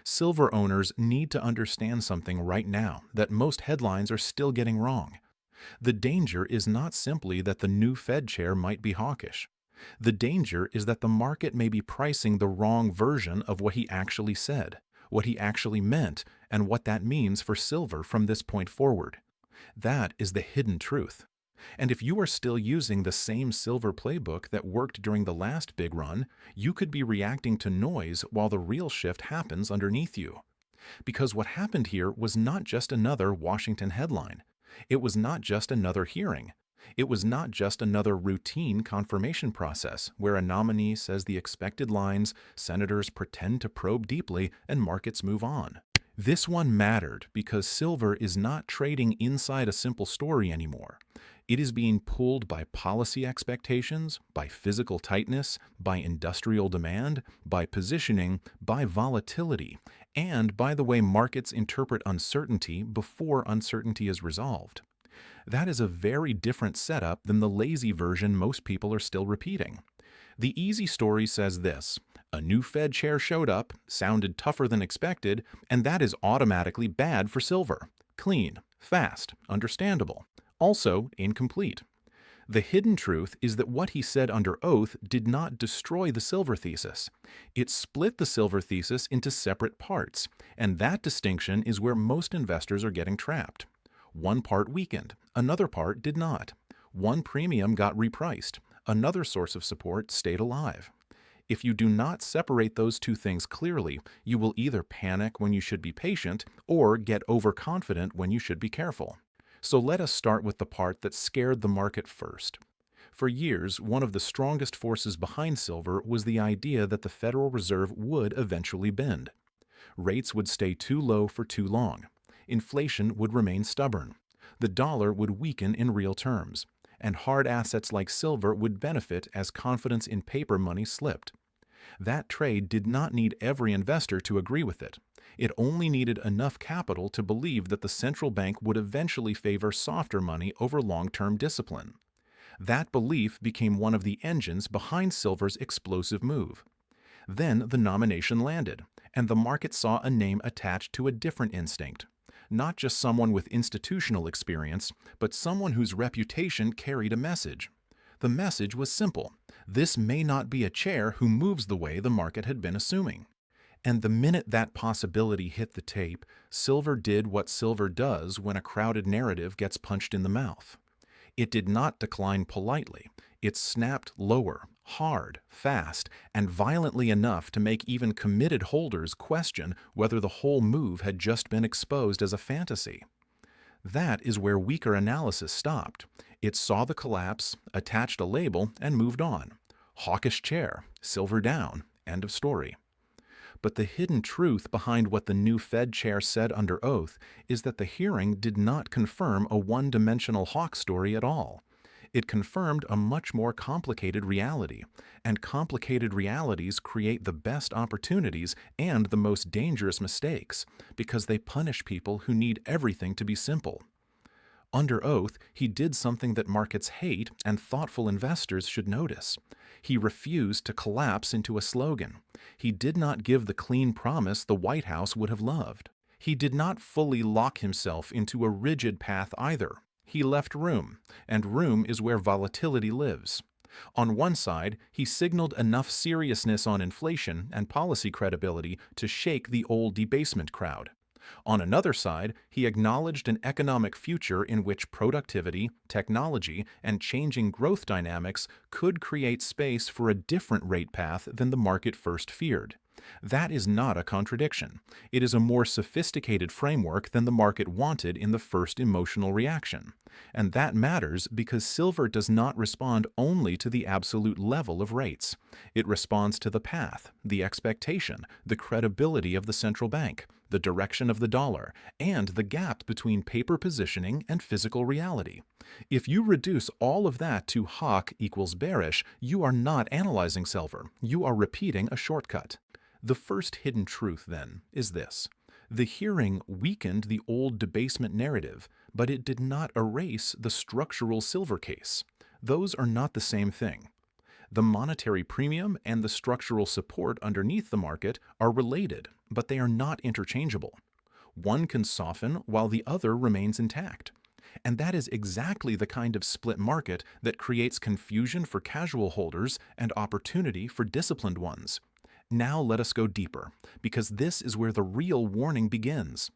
Silver owners need to understand something right now that most headlines are still getting wrong. The danger is not simply that the new Fed chair might be hawkish. The danger is that the market may be pricing the wrong version of what he actually said, what he actually meant, and what that means for silver from this point forward. That is the hidden truth. And if you are still using the same silver playbook that worked during the last big run, you could be reacting to noise while the real shift happens underneath you. Because what happened here was not just another Washington headline. It was not just another hearing. It was not just another routine confirmation process where a nominee says the expected lines, senators pretend to probe deeply, and markets move on. This one mattered because silver is not trading inside a simple story anymore. It is being pulled by policy expectations, by physical tightness, by industrial demand, by positioning, by volatility, and by the way markets interpret uncertainty before uncertainty is resolved. That is a very different setup than the lazy version most people are still repeating. The easy story says this: a new Fed chair showed up, sounded tougher than expected, and that is automatically bad for silver. Clean, fast, understandable. Also incomplete. The hidden truth is that what he said under oath did not destroy the silver thesis. It split the silver thesis into separate parts, and that distinction is where most investors are getting trapped. One part weakened, another part did not. One premium got repriced, another source of support stayed alive. If you do not separate those two things clearly, you will either panic when you should be patient or get overconfident when you should be careful. So let us start with the part that scared the market first. For years, one of the strongest forces behind silver was the idea that the Federal Reserve would eventually bend. Rates would stay too low for too long. Inflation would remain stubborn. The dollar would weaken in real terms, and hard assets like silver would benefit as confidence in paper money slipped. That trade did not need every investor to agree with it. It only needed enough capital to believe that the central bank would eventually favor softer money over long-term discipline. That belief became one of the engines behind silver's explosive move. Then the nomination landed, and the market saw a name attached to a different instinct. Not just someone with institutional experience, but someone whose reputation carried a message. The message was simple: this may not be a chair who moves the way the market had been assuming. And the minute that possibility hit the tape, silver did what silver does when a crowded narrative gets punched in the mouth. It did not decline politely. It snapped lower, hard, fast, and violently enough to make even committed holders question whether the whole move had just been exposed as a fantasy. That is where weaker analysis stopped. It saw the collapse, attached a label, and moved on. Hawkish chair, silver down, end of story. But the hidden truth behind what the new Fed chair said under oath is that the hearing did not confirm a one-dimensional hawk story at all. It confirmed a much more complicated reality, and complicated realities create the best opportunities and the most dangerous mistakes, because they punish people who need everything to be simple. Under oath, he did something that markets hate and thoughtful investors should notice. He refused to collapse into a slogan. He did not give the clean promise the White House would have loved. He did not fully lock himself into a rigid path either. He left room, and room is where volatility lives. On one side, he signaled enough seriousness on inflation and policy credibility to shake the old debasement crowd. On another side, he acknowledged an economic future in which productivity, technology, and changing growth dynamics could create space for a different rate path than the market first feared. That is not a contradiction. It is a more sophisticated framework than the market wanted in the first emotional reaction. And that matters because silver does not respond only to the absolute level of rates. It responds to the path, the expectation, the credibility of the central bank, the direction of the dollar, and the gap between paper positioning and physical reality. If you reduce all of that to hawk equals bearish, you are not analyzing silver. You are repeating a shortcut. The first hidden truth, then, is this. The hearing weakened the old debasement narrative, but it did not erase the structural silver case. Those are not the same thing. The monetary premium and the structural support underneath the market are related, but they are not interchangeable. One can soften while the other remains intact. And that is exactly the kind of split market that creates confusion for casual holders and opportunity for disciplined ones. Now let us go deeper, because this is where the real warning begins.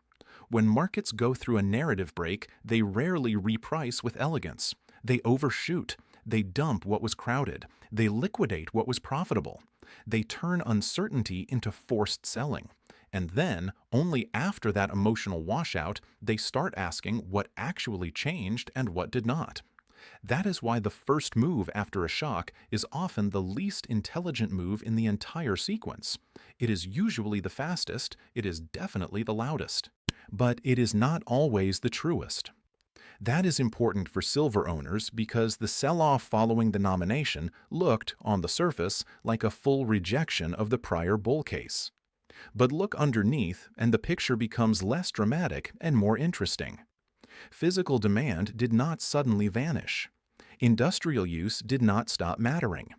When markets go through a narrative break, they rarely reprice with elegance. They overshoot. They dump what was crowded. They liquidate what was profitable. They turn uncertainty into forced selling. And then, only after that emotional washout, they start asking what actually changed and what did not. That is why the first move after a shock is often the least intelligent move in the entire sequence. It is usually the fastest, it is definitely the loudest. But it is not always the truest. That is important for silver owners because the sell-off following the nomination looked, on the surface, like a full rejection of the prior bull case. But look underneath and the picture becomes less dramatic and more interesting. Physical demand did not suddenly vanish. Industrial use did not stop mattering.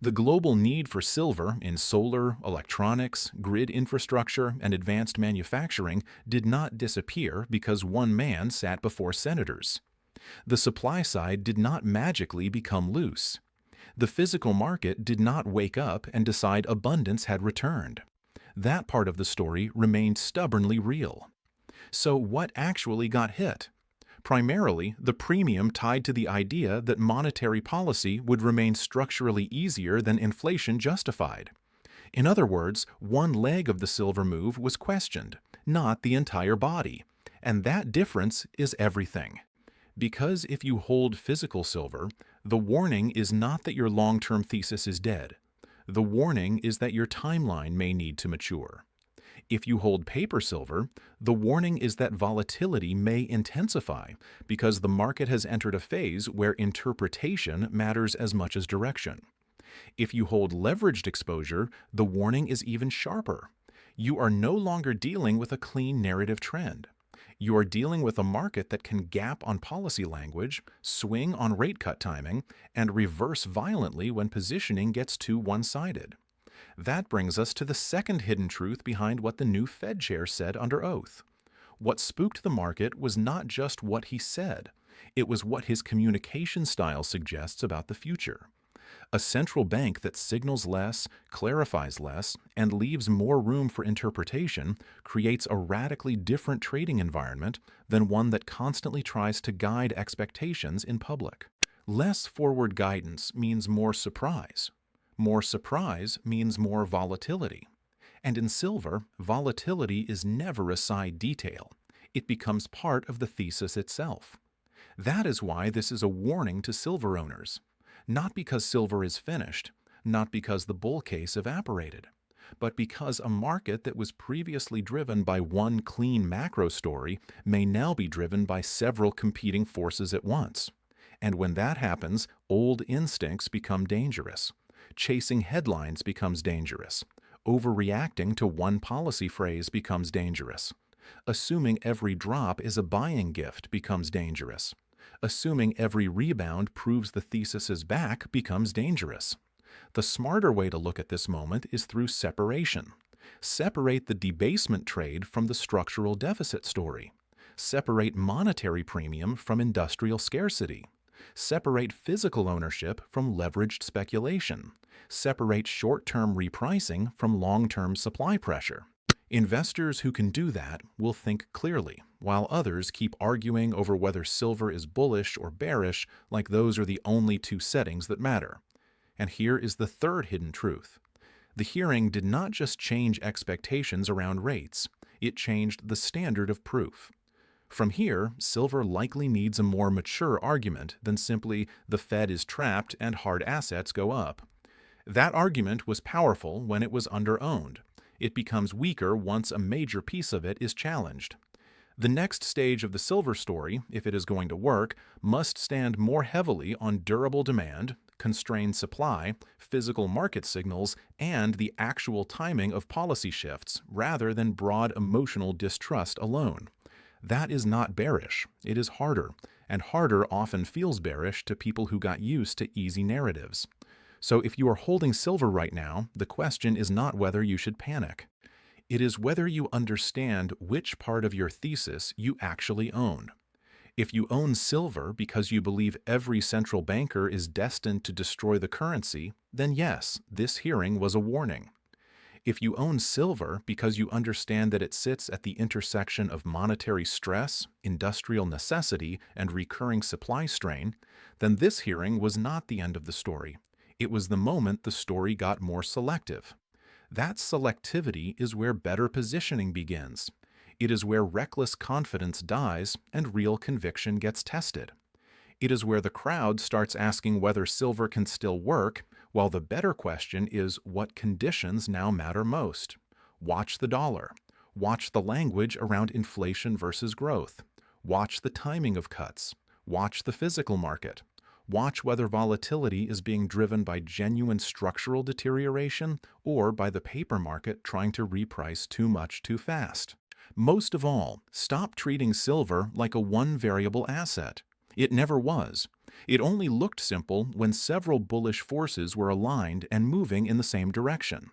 The global need for silver in solar, electronics, grid infrastructure, and advanced manufacturing did not disappear because one man sat before senators. The supply side did not magically become loose. The physical market did not wake up and decide abundance had returned. That part of the story remained stubbornly real. So what actually got hit? Primarily, the premium tied to the idea that monetary policy would remain structurally easier than inflation justified. In other words, one leg of the silver move was questioned, not the entire body. And that difference is everything. Because if you hold physical silver, the warning is not that your long-term thesis is dead. The warning is that your timeline may need to mature. If you hold paper silver, the warning is that volatility may intensify because the market has entered a phase where interpretation matters as much as direction. If you hold leveraged exposure, the warning is even sharper. You are no longer dealing with a clean narrative trend. You are dealing with a market that can gap on policy language, swing on rate cut timing, and reverse violently when positioning gets too one-sided. That brings us to the second hidden truth behind what the new Fed chair said under oath. What spooked the market was not just what he said, it was what his communication style suggests about the future. A central bank that signals less, clarifies less, and leaves more room for interpretation creates a radically different trading environment than one that constantly tries to guide expectations in public. Less forward guidance means more surprise. More surprise means more volatility. And in silver, volatility is never a side detail. It becomes part of the thesis itself. That is why this is a warning to silver owners. Not because silver is finished, not because the bull case evaporated, but because a market that was previously driven by one clean macro story may now be driven by several competing forces at once. And when that happens, old instincts become dangerous. Chasing headlines becomes dangerous. Overreacting to one policy phrase becomes dangerous. Assuming every drop is a buying gift becomes dangerous. Assuming every rebound proves the thesis is back becomes dangerous. The smarter way to look at this moment is through separation. Separate the debasement trade from the structural deficit story. Separate monetary premium from industrial scarcity. Separate physical ownership from leveraged speculation. Separate short-term repricing from long-term supply pressure. Investors who can do that will think clearly, while others keep arguing over whether silver is bullish or bearish like those are the only two settings that matter. And here is the third hidden truth. The hearing did not just change expectations around rates, it changed the standard of proof. From here, silver likely needs a more mature argument than simply the Fed is trapped and hard assets go up. That argument was powerful when it was under-owned. It becomes weaker once a major piece of it is challenged. The next stage of the silver story, if it is going to work, must stand more heavily on durable demand, constrained supply, physical market signals, and the actual timing of policy shifts, rather than broad emotional distrust alone. That is not bearish, it is harder, and harder often feels bearish to people who got used to easy narratives. So if you are holding silver right now, the question is not whether you should panic. It is whether you understand which part of your thesis you actually own. If you own silver because you believe every central banker is destined to destroy the currency, then yes, this hearing was a warning. If you own silver because you understand that it sits at the intersection of monetary stress, industrial necessity, and recurring supply strain, then this hearing was not the end of the story. It was the moment the story got more selective. That selectivity is where better positioning begins. It is where reckless confidence dies and real conviction gets tested. It is where the crowd starts asking whether silver can still work, while the better question is what conditions now matter most. Watch the dollar. Watch the language around inflation versus growth. Watch the timing of cuts. Watch the physical market. Watch whether volatility is being driven by genuine structural deterioration or by the paper market trying to reprice too much too fast. Most of all, stop treating silver like a one-variable asset. It never was. It only looked simple when several bullish forces were aligned and moving in the same direction.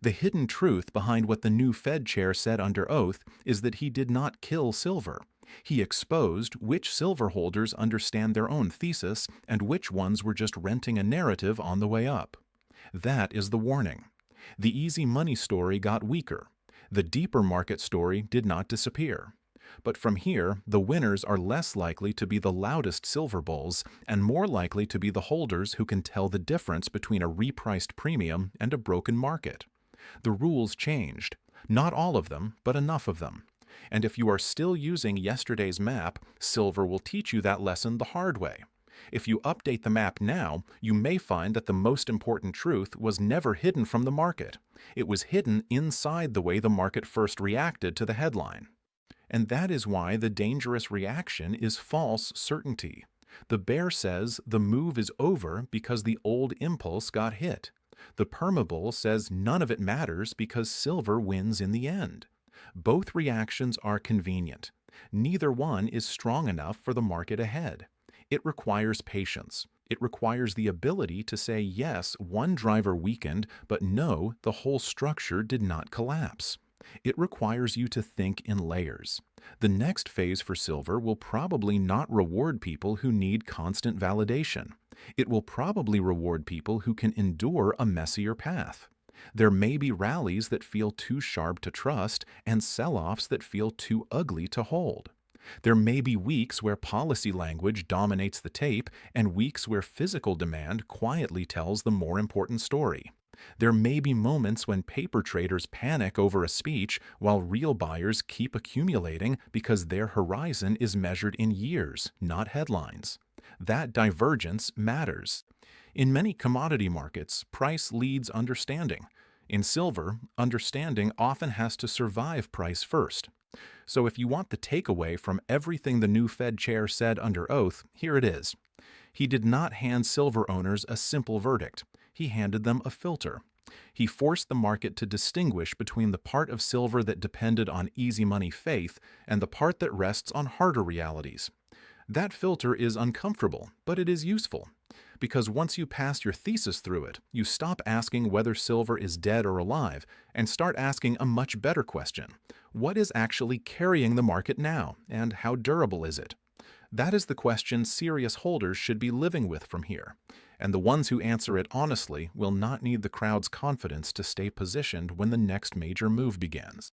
The hidden truth behind what the new Fed chair said under oath is that he did not kill silver. He exposed which silver holders understand their own thesis and which ones were just renting a narrative on the way up. That is the warning. The easy money story got weaker. The deeper market story did not disappear. But from here, the winners are less likely to be the loudest silver bulls and more likely to be the holders who can tell the difference between a repriced premium and a broken market. The rules changed. Not all of them, but enough of them. And if you are still using yesterday's map, silver will teach you that lesson the hard way. If you update the map now, you may find that the most important truth was never hidden from the market. It was hidden inside the way the market first reacted to the headline. And that is why the dangerous reaction is false certainty. The bear says the move is over because the old impulse got hit. The permabull says none of it matters because silver wins in the end. Both reactions are convenient. Neither one is strong enough for the market ahead. It requires patience. It requires the ability to say yes, one driver weakened, but no, the whole structure did not collapse. It requires you to think in layers. The next phase for silver will probably not reward people who need constant validation. It will probably reward people who can endure a messier path. There may be rallies that feel too sharp to trust and sell-offs that feel too ugly to hold. There may be weeks where policy language dominates the tape and weeks where physical demand quietly tells the more important story. There may be moments when paper traders panic over a speech while real buyers keep accumulating because their horizon is measured in years, not headlines. That divergence matters. In many commodity markets, price leads understanding. In silver, understanding often has to survive price first. So if you want the takeaway from everything the new Fed chair said under oath, here it is. He did not hand silver owners a simple verdict. He handed them a filter. He forced the market to distinguish between the part of silver that depended on easy money faith and the part that rests on harder realities. That filter is uncomfortable, but it is useful. Because once you pass your thesis through it, you stop asking whether silver is dead or alive and start asking a much better question. What is actually carrying the market now, and how durable is it? That is the question serious holders should be living with from here, and the ones who answer it honestly will not need the crowd's confidence to stay positioned when the next major move begins.